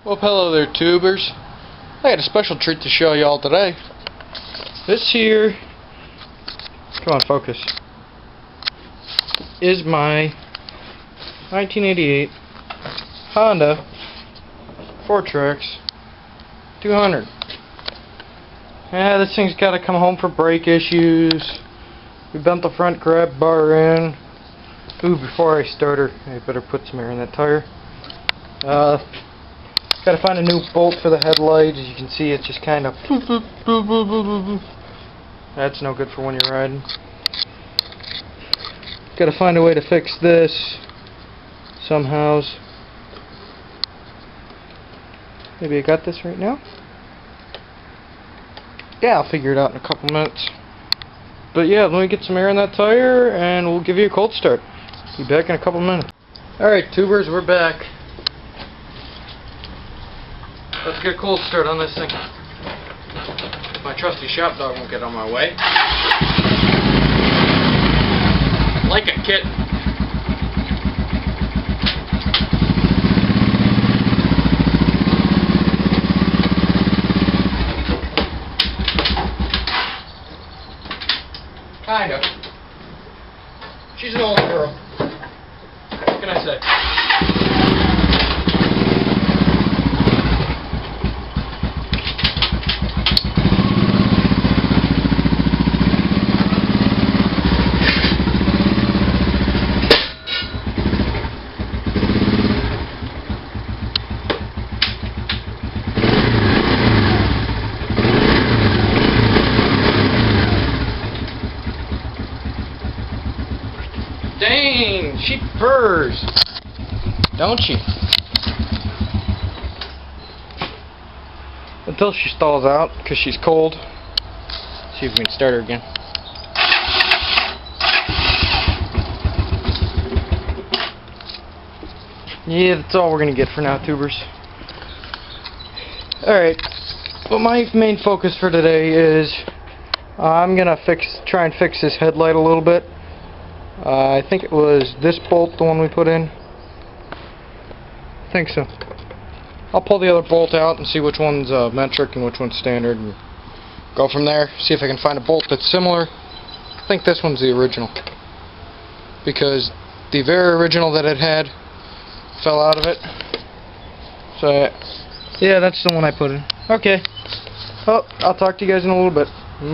Well, hello there, tubers. I got a special treat to show y'all today. This here, come on, focus, is my 1988 Honda Fourtrax 200. Yeah, this thing's got to come home for brake issues. We bent the front grab bar in. Ooh, before I start her, I better put some air in that tire. Gotta find a new bolt for the headlight. As you can see, it's just kind of... That's no good for when you're riding. Gotta find a way to fix this somehow. Maybe I got this right now? Yeah, I'll figure it out in a couple minutes. But yeah, let me get some air in that tire and we'll give you a cold start. Be back in a couple minutes. Alright, tubers, we're back. Let's get a cold start on this thing. My trusty shop dog won't get on my way. Like a kitten. Kind of. She's an old girl. What can I say? Dang, she purrs, don't she? Until she stalls out, because she's cold. See if we can start her again. Yeah, that's all we're going to get for now, tubers. Alright, well, my main focus for today is I'm going to try and fix this headlight a little bit. I think it was this bolt, the one we put in. I think so. I'll pull the other bolt out and see which one's metric and which one's standard, and go from there. See if I can find a bolt that's similar. I think this one's the original, because the very original that it had fell out of it. So yeah, that's the one I put in. Okay. Well, I'll talk to you guys in a little bit. Bye.